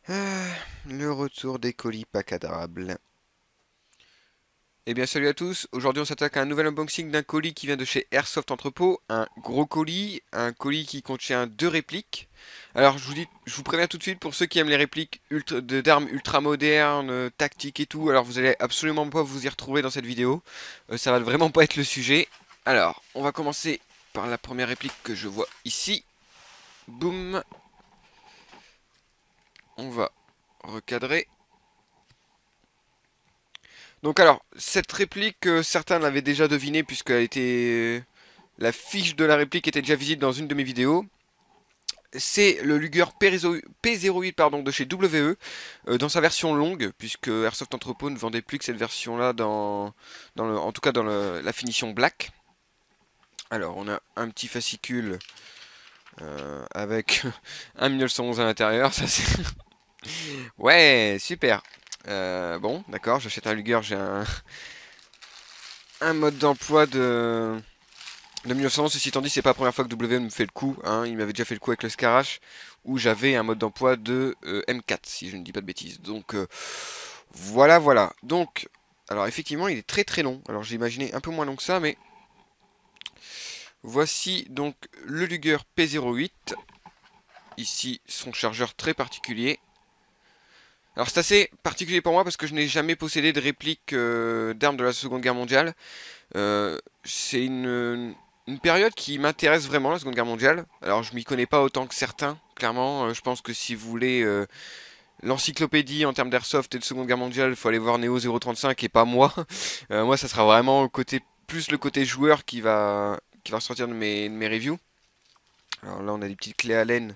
Ah, le retour des colis pas cadrables. Eh bien salut à tous, aujourd'hui on s'attaque à un nouvel unboxing d'un colis qui vient de chez Airsoft Entrepôt, un gros colis, un colis qui contient deux répliques. Alors je vous préviens tout de suite pour ceux qui aiment les répliques d'armes ultra modernes, tactiques et tout, alors vous allez absolument pas vous y retrouver dans cette vidéo. Ça va vraiment pas être le sujet. Alors, on va commencer par la première réplique que je vois ici. Boum, on va recadrer. Donc alors, cette réplique, certains l'avaient déjà deviné puisqu'elle était... La fiche de la réplique était déjà visible dans une de mes vidéos. C'est le Luger P08 pardon, de chez WE, dans sa version longue, puisque Airsoft Entrepôt ne vendait plus que cette version-là en tout cas dans la finition black. Alors on a un petit fascicule avec un 1911 à l'intérieur, ça c'est... Ouais, super. Bon, d'accord, j'achète un Luger, j'ai un mode d'emploi de 1911. Ceci étant dit, c'est pas la première fois que W me fait le coup, hein. Il m'avait déjà fait le coup avec le Scarache, où j'avais un mode d'emploi de M4, si je ne dis pas de bêtises. Donc, voilà, voilà. Donc, alors effectivement, il est très très long. Alors, j'ai imaginé un peu moins long que ça, mais voici donc le Luger P08. Ici, son chargeur très particulier. Alors, c'est assez particulier pour moi parce que je n'ai jamais possédé de réplique d'armes de la Seconde Guerre mondiale. C'est une période qui m'intéresse vraiment, la Seconde Guerre mondiale. Alors, je m'y connais pas autant que certains, clairement. Je pense que si vous voulez l'encyclopédie en termes d'airsoft et de Seconde Guerre mondiale, il faut aller voir Neo 035 et pas moi. Moi, ça sera vraiment plus le côté joueur qui va ressortir de mes reviews. Alors là, on a des petites clés Allen,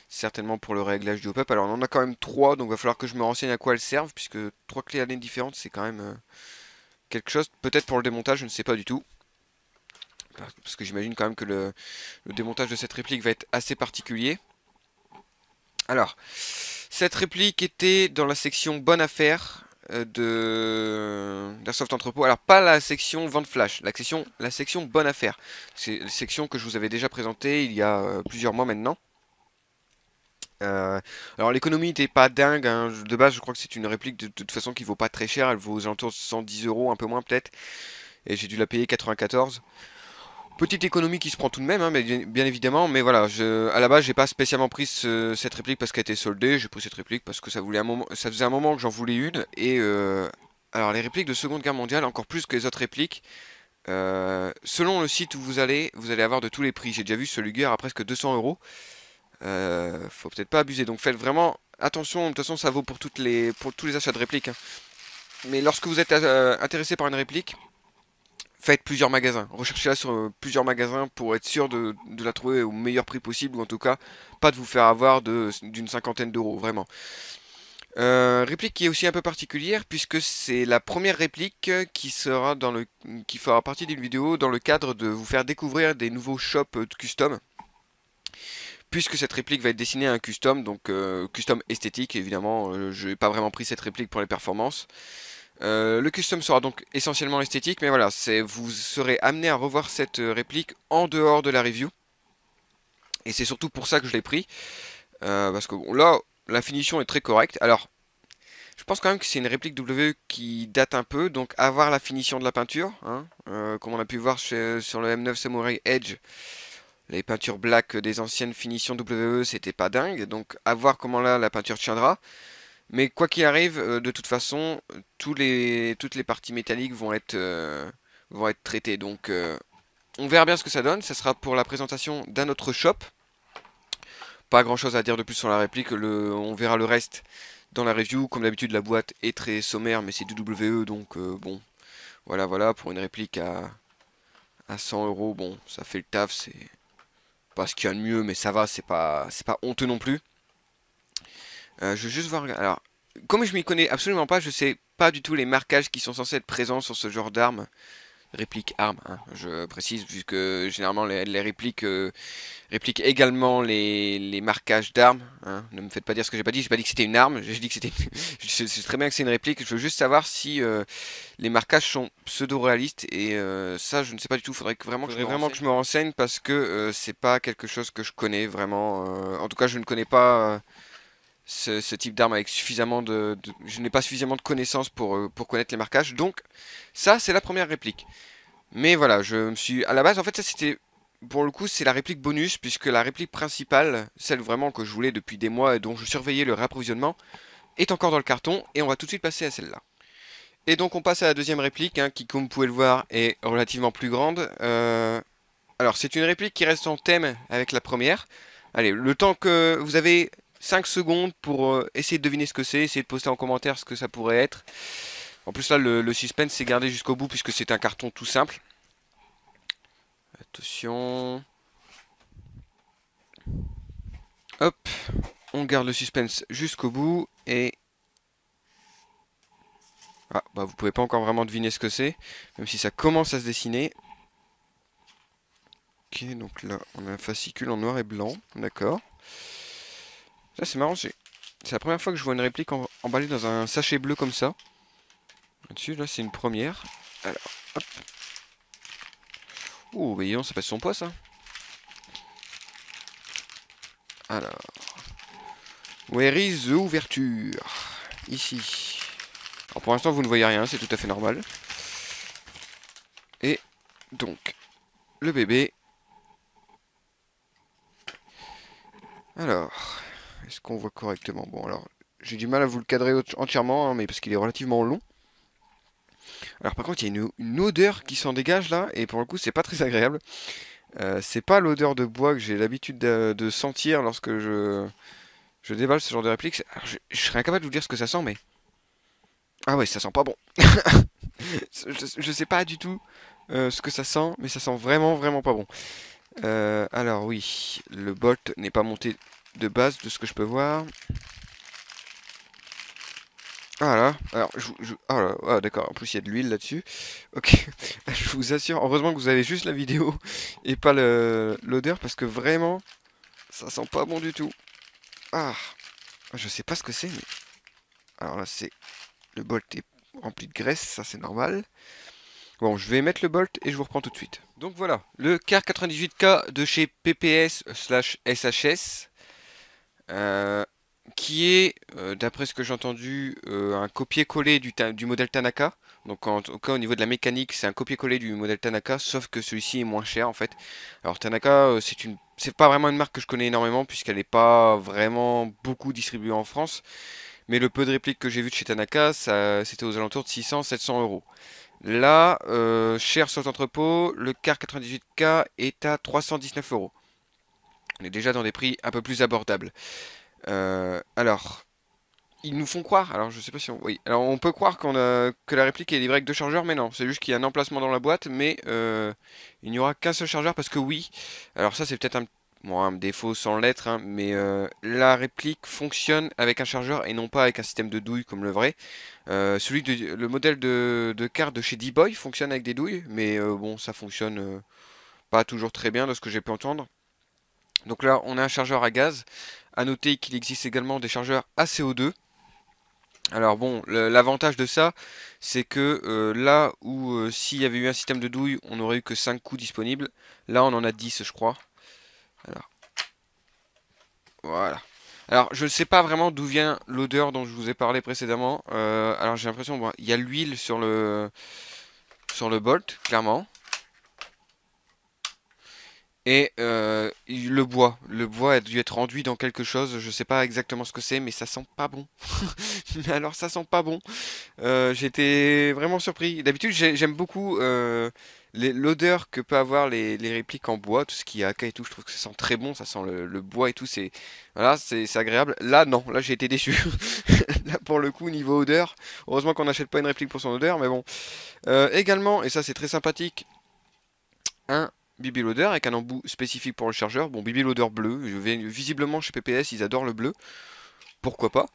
certainement pour le réglage du hop-up. Alors, on en a quand même trois, donc il va falloir que je me renseigne à quoi elles servent, puisque trois clés Allen différentes, c'est quand même quelque chose. Peut-être pour le démontage, je ne sais pas du tout. Parce que j'imagine quand même que le démontage de cette réplique va être assez particulier. Alors, cette réplique était dans la section bonne affaire de d'Airsoft Entrepôt. Alors, pas la section vente flash, la section bonne affaire. C'est une section que je vous avais déjà présentée il y a plusieurs mois maintenant. Euh, alors l'économie n'était pas dingue, hein. De base je crois que c'est une réplique de toute façon qui vaut pas très cher, elle vaut aux alentours de 110 euros, un peu moins peut-être, et j'ai dû la payer 94. Petite économie qui se prend tout de même, hein, mais bien évidemment. Mais voilà, à la base, j'ai pas spécialement pris cette réplique parce qu'elle était soldée. J'ai pris cette réplique parce que ça faisait un moment que j'en voulais une. Et alors, les répliques de Seconde Guerre mondiale, encore plus que les autres répliques, selon le site où vous allez avoir de tous les prix. J'ai déjà vu ce Luger à presque 200 euros. Faut peut-être pas abuser. Donc, faites vraiment attention. De toute façon, ça vaut pour tous les achats de répliques, hein. Mais lorsque vous êtes intéressé par une réplique, faites plusieurs magasins. Recherchez-la sur plusieurs magasins pour être sûr de la trouver au meilleur prix possible, ou en tout cas, pas de vous faire avoir d'une cinquantaine d'euros, vraiment. Réplique qui est aussi un peu particulière, puisque c'est la première réplique qui fera partie d'une vidéo dans le cadre de vous faire découvrir des nouveaux shops de custom. Puisque cette réplique va être destinée à un custom, donc custom esthétique évidemment, je n'ai pas vraiment pris cette réplique pour les performances. Le custom sera donc essentiellement esthétique, mais voilà, vous serez amené à revoir cette réplique en dehors de la review. Et c'est surtout pour ça que je l'ai pris. Parce que bon, là, la finition est très correcte. Alors, je pense quand même que c'est une réplique W qui date un peu, donc à voir la finition de la peinture, hein. Comme on a pu voir sur le M9 Samurai Edge, les peintures black des anciennes finitions WE, c'était pas dingue. Donc à voir comment là la peinture tiendra. Mais quoi qu'il arrive, de toute façon, toutes les parties métalliques vont être traitées. Donc on verra bien ce que ça donne. Ça sera pour la présentation d'un autre shop. Pas grand chose à dire de plus sur la réplique. On verra le reste dans la review. Comme d'habitude, la boîte est très sommaire, mais c'est du WE. Donc bon, voilà, voilà. Pour une réplique à 100 euros, bon, ça fait le taf. C'est pas ce qu'il y a de mieux, mais ça va. C'est pas honteux non plus. Je veux juste voir. Alors, comme je m'y connais absolument pas, je sais pas du tout les marquages qui sont censés être présents sur ce genre d'armes. Réplique arme, hein, je précise, vu que généralement les répliques répliquent également les marquages d'armes, hein. Ne me faites pas dire ce que j'ai pas dit que c'était une arme, j'ai dit que c'était je sais très bien que c'est une réplique, je veux juste savoir si les marquages sont pseudo-réalistes, et ça je ne sais pas du tout, faudrait vraiment que je me renseigne parce que c'est pas quelque chose que je connais vraiment, en tout cas je ne connais pas ce type d'arme avec suffisamment je n'ai pas suffisamment de connaissances pour connaître les marquages. Donc ça c'est la première réplique. Mais voilà, je me suis... À la base en fait ça c'était... Pour le coup c'est la réplique bonus puisque la réplique principale, celle vraiment que je voulais depuis des mois et dont je surveillais le réapprovisionnement, est encore dans le carton et on va tout de suite passer à celle-là. Et donc on passe à la deuxième réplique hein, qui comme vous pouvez le voir est relativement plus grande. Alors c'est une réplique qui reste en thème avec la première. Allez, le temps que vous avez 5 secondes pour essayer de deviner ce que c'est, essayer de poster en commentaire ce que ça pourrait être. En plus là le suspense s'est gardé jusqu'au bout puisque c'est un carton tout simple. Attention. Hop, on garde le suspense jusqu'au bout et... Ah bah vous pouvez pas encore vraiment deviner ce que c'est, même si ça commence à se dessiner. Ok, donc là on a un fascicule en noir et blanc, d'accord. Ça c'est marrant, c'est la première fois que je vois une réplique emballée dans un sachet bleu comme ça. Là-dessus, là c'est une première. Alors, hop. Oh, bah dis donc, ça passe son poids ça. Alors, where is the ouverture? Ici. Alors pour l'instant vous ne voyez rien, c'est tout à fait normal. Et donc, le bébé. Alors, est-ce qu'on voit correctement? Bon alors, j'ai du mal à vous le cadrer entièrement, hein, mais parce qu'il est relativement long. Alors par contre, il y a une odeur qui s'en dégage là, et pour le coup, c'est pas très agréable. C'est pas l'odeur de bois que j'ai l'habitude de sentir lorsque je déballe ce genre de réplique. Alors, je serais incapable de vous dire ce que ça sent, mais... Ah ouais, ça sent pas bon. Je sais pas du tout ce que ça sent, mais ça sent vraiment, vraiment pas bon. Alors oui, le bolt n'est pas monté de base de ce que je peux voir. Ah là, alors ah là, ah, d'accord, en plus il y a de l'huile là-dessus. Ok, je vous assure, heureusement que vous avez juste la vidéo et pas l'odeur parce que vraiment, ça sent pas bon du tout. Ah, je sais pas ce que c'est, mais... Alors là, c'est... Le bolt est rempli de graisse, ça c'est normal. Bon, je vais mettre le bolt et je vous reprends tout de suite. Donc voilà, le CAR 98K de chez PPS/SHS. Qui est, d'après ce que j'ai entendu, un copier-coller du modèle Tanaka. Donc en tout cas au niveau de la mécanique, c'est un copier-coller du modèle Tanaka, sauf que celui-ci est moins cher en fait. Alors Tanaka, c'est pas vraiment une marque que je connais énormément puisqu'elle n'est pas vraiment beaucoup distribuée en France. Mais le peu de répliques que j'ai vu de chez Tanaka, c'était aux alentours de 600-700 euros. Là, cher sur l'entrepôt, le CAR 98K est à 319 euros. On est déjà dans des prix un peu plus abordables. Alors, ils nous font croire, alors je sais pas si on... Oui, alors on peut croire que la réplique est livrée avec deux chargeurs, mais non, c'est juste qu'il y a un emplacement dans la boîte, mais il n'y aura qu'un seul chargeur parce que oui, alors ça c'est peut-être un défaut sans lettres, hein, mais la réplique fonctionne avec un chargeur et non pas avec un système de douille comme le vrai. Le modèle de carte de chez D-Boy fonctionne avec des douilles, mais bon, ça fonctionne pas toujours très bien de ce que j'ai pu entendre. Donc là, on a un chargeur à gaz. À noter qu'il existe également des chargeurs à CO2. Alors bon, l'avantage de ça, c'est que là où s'il y avait eu un système de douille, on n'aurait eu que 5 coups disponibles. Là, on en a 10, je crois. Alors, voilà. Alors, je ne sais pas vraiment d'où vient l'odeur dont je vous ai parlé précédemment. Alors, j'ai l'impression, bon, il y a l'huile sur le bolt, clairement. Et le bois a dû être enduit dans quelque chose, je sais pas exactement ce que c'est, mais ça sent pas bon. Mais alors ça sent pas bon. J'étais vraiment surpris. D'habitude j'aime beaucoup l'odeur que peut avoir les répliques en bois, tout ce qui est AK et tout, je trouve que ça sent très bon, ça sent le bois et tout, voilà, c'est agréable. Là non, là j'ai été déçu. Là pour le coup niveau odeur, heureusement qu'on n'achète pas une réplique pour son odeur, mais bon. Également, et ça c'est très sympathique, un Bibi Loader avec un embout spécifique pour le chargeur. Bon, Bibi Loader bleu. Visiblement chez PPS, ils adorent le bleu. Pourquoi pas.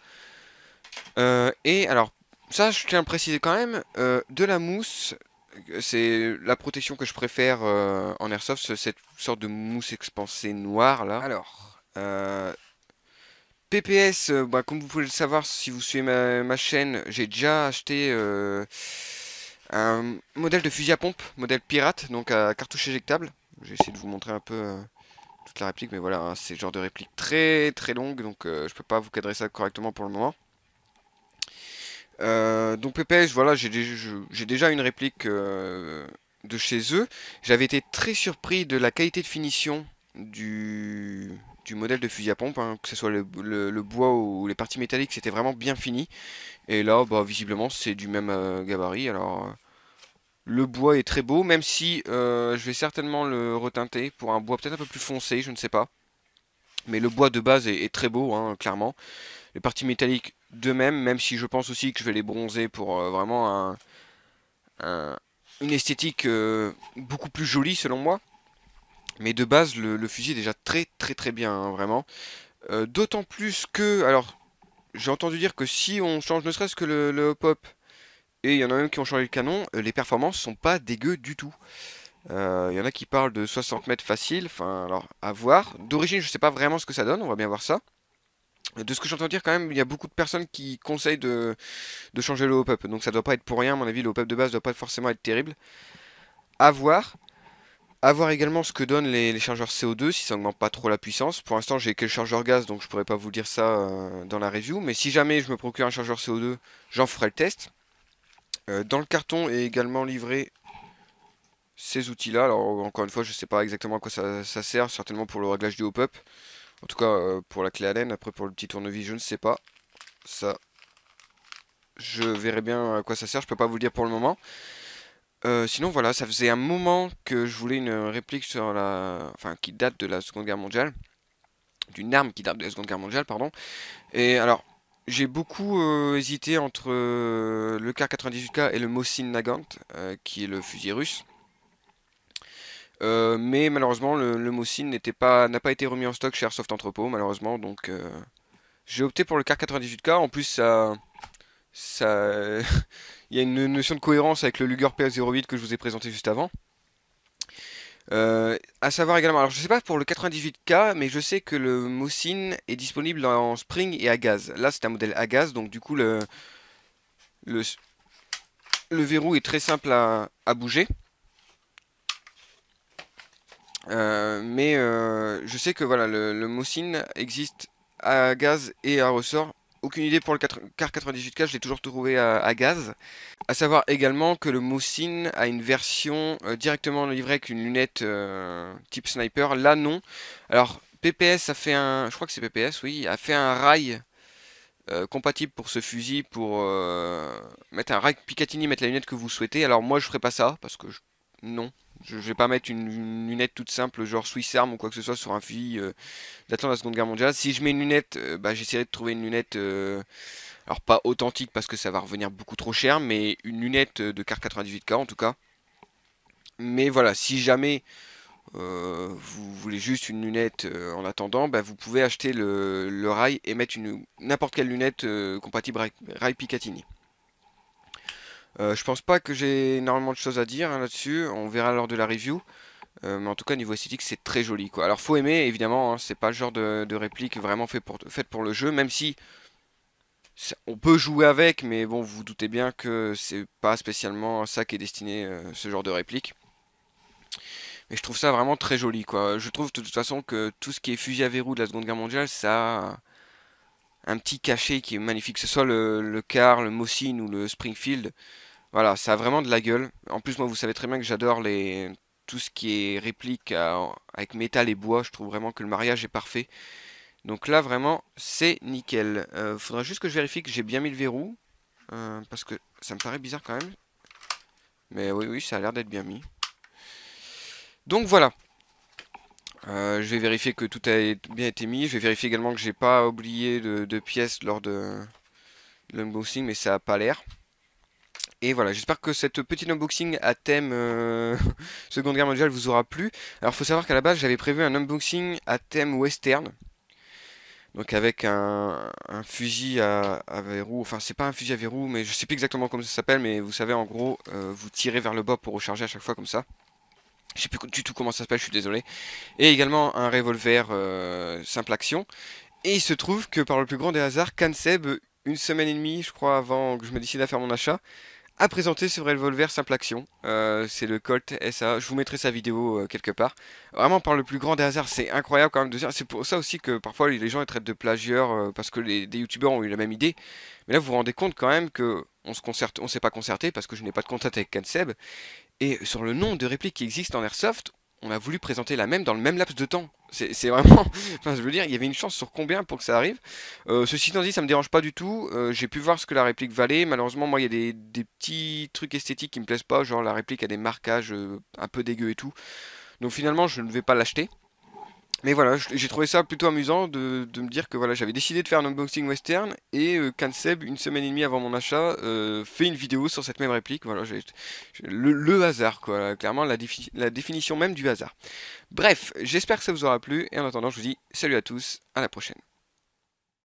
Et alors, ça, je tiens à le préciser quand même. De la mousse, c'est la protection que je préfère en airsoft, cette sorte de mousse expansée noire là. Alors, PPS, bah, comme vous pouvez le savoir si vous suivez ma chaîne, j'ai déjà acheté un modèle de fusil à pompe, modèle pirate, donc à cartouche éjectable. J'ai essayé de vous montrer un peu toute la réplique, mais voilà, hein, c'est le genre de réplique très très longue, donc je peux pas vous cadrer ça correctement pour le moment. Donc PPS, voilà, j'ai déjà une réplique de chez eux. J'avais été très surpris de la qualité de finition du modèle de fusil à pompe, hein, que ce soit le bois ou les parties métalliques, c'était vraiment bien fini. Et là, bah, visiblement, c'est du même gabarit. Alors, le bois est très beau, même si je vais certainement le reteinter pour un bois peut-être un peu plus foncé, je ne sais pas. Mais le bois de base est très beau, hein, clairement. Les parties métalliques de même, même si je pense aussi que je vais les bronzer pour vraiment un- une esthétique beaucoup plus jolie selon moi. Mais de base, le fusil est déjà très très très bien, hein, vraiment. D'autant plus que, alors, j'ai entendu dire que si on change ne serait-ce que le hop-up, et il y en a même qui ont changé le canon, les performances sont pas dégueu du tout. Il y en a qui parlent de 60 mètres facile, enfin, alors, à voir. D'origine, je sais pas vraiment ce que ça donne, on va bien voir ça. De ce que j'entends dire quand même, il y a beaucoup de personnes qui conseillent de changer le hop-up. Donc ça doit pas être pour rien, à mon avis, le hop-up de base doit pas forcément être terrible. À voir. À voir également ce que donnent les chargeurs CO2, si ça augmente pas trop la puissance. Pour l'instant, j'ai que le chargeur gaz, donc je pourrais pas vous dire ça dans la review. Mais si jamais je me procure un chargeur CO2, j'en ferai le test. Dans le carton est également livré ces outils-là. Alors encore une fois, je sais pas exactement à quoi ça sert, certainement pour le réglage du hop-up. En tout cas, pour la clé Allen. Après, pour le petit tournevis, je ne sais pas. Ça, je verrai bien à quoi ça sert. Je peux pas vous le dire pour le moment. Sinon, voilà, ça faisait un moment que je voulais une réplique sur la, enfin, qui date de la Seconde Guerre mondiale, d'une arme qui date de la Seconde Guerre mondiale, pardon. Et alors, j'ai beaucoup hésité entre le Kar 98K et le Mosin Nagant, qui est le fusil russe. Mais malheureusement, le Mosin n'a pas été remis en stock chez Airsoft Entrepôt, malheureusement. Donc, j'ai opté pour le Kar 98K. En plus, ça, il y a une notion de cohérence avec le Luger PS08 que je vous ai présenté juste avant. À savoir également, alors je sais pas pour le 98K, mais je sais que le Mosin est disponible en spring et à gaz. Là, c'est un modèle à gaz, donc du coup, le, le verrou est très simple à bouger. Mais je sais que voilà, le Mosin existe à gaz et à ressort. Aucune idée pour le Kar 98K, je l'ai toujours trouvé à gaz. À savoir également que le Mosin a une version directement livrée avec une lunette type sniper. Là, non. Alors, PPS a fait un. Je crois que c'est PPS, oui. A fait un rail compatible pour ce fusil pour mettre un rail Picatinny, mettre la lunette que vous souhaitez. Alors, moi, je ferai pas ça parce que non. Je vais pas mettre une lunette toute simple, genre Swiss Arm ou quoi que ce soit, sur un fusil datant de la Seconde Guerre mondiale. Si je mets une lunette, bah, j'essaierai de trouver une lunette. Alors pas authentique parce que ça va revenir beaucoup trop cher, mais une lunette de Kar 98K en tout cas. Mais voilà, si jamais vous voulez juste une lunette en attendant, bah, vous pouvez acheter le rail et mettre n'importe quelle lunette compatible rail Picatinny. Je pense pas que j'ai énormément de choses à dire hein, là-dessus, on verra lors de la review. Mais en tout cas niveau esthétique c'est très joli quoi. Alors faut aimer évidemment, hein, c'est pas le genre de réplique vraiment faite pour le jeu, même si on peut jouer avec, mais bon, vous vous doutez bien que c'est pas spécialement à ça qui est destiné ce genre de réplique. Mais je trouve ça vraiment très joli, quoi. Je trouve de toute façon que tout ce qui est fusil à verrou de la Seconde Guerre mondiale, ça a un petit cachet qui est magnifique. Que ce soit le Kar, le Mosin ou le Springfield. Voilà, ça a vraiment de la gueule. En plus, moi, vous savez très bien que j'adore tout ce qui est réplique avec métal et bois. Je trouve vraiment que le mariage est parfait. Donc là, vraiment, c'est nickel. Faudra juste que je vérifie que j'ai bien mis le verrou. Parce que ça me paraît bizarre quand même. Mais oui, oui, ça a l'air d'être bien mis. Donc voilà. Je vais vérifier que tout a bien été mis. Je vais vérifier également que j'ai pas oublié de pièces lors de l'unboxing, mais ça a pas l'air. Et voilà, j'espère que cette petite unboxing à thème Seconde Guerre mondiale vous aura plu. Alors faut savoir qu'à la base j'avais prévu un unboxing à thème western. Donc avec un fusil à verrou, enfin c'est pas un fusil à verrou, mais je sais plus exactement comment ça s'appelle, mais vous savez en gros, vous tirez vers le bas pour recharger à chaque fois comme ça. Je sais plus du tout comment ça s'appelle, je suis désolé. Et également un revolver simple action. Et il se trouve que par le plus grand des hasards, Canseb, une semaine et demie, je crois, avant que je me décide à faire mon achat, a présenté ce revolver simple action. C'est le Colt SA. Je vous mettrai sa vidéo quelque part. Vraiment par le plus grand des hasards, c'est incroyable quand même de dire. C'est pour ça aussi que parfois les gens ils traitent de plagieurs parce que des youtubeurs ont eu la même idée. Mais là vous vous rendez compte quand même que on s'est pas concerté parce que je n'ai pas de contact avec CanSeb. Et sur le nombre de répliques qui existent en Airsoft, on a voulu présenter la même dans le même laps de temps. C'est vraiment... Enfin, je veux dire, il y avait une chance sur combien pour que ça arrive. Ceci étant dit, ça me dérange pas du tout. J'ai pu voir ce que la réplique valait. Malheureusement, moi, il y a des petits trucs esthétiques qui me plaisent pas. Genre, la réplique a des marquages un peu dégueux et tout. Donc finalement, je ne vais pas l'acheter. Mais voilà, j'ai trouvé ça plutôt amusant de me dire que voilà, j'avais décidé de faire un unboxing western et CanSeb, une semaine et demie avant mon achat, fait une vidéo sur cette même réplique. Voilà, le hasard, quoi. Clairement, la définition même du hasard. Bref, j'espère que ça vous aura plu et en attendant, je vous dis salut à tous, à la prochaine.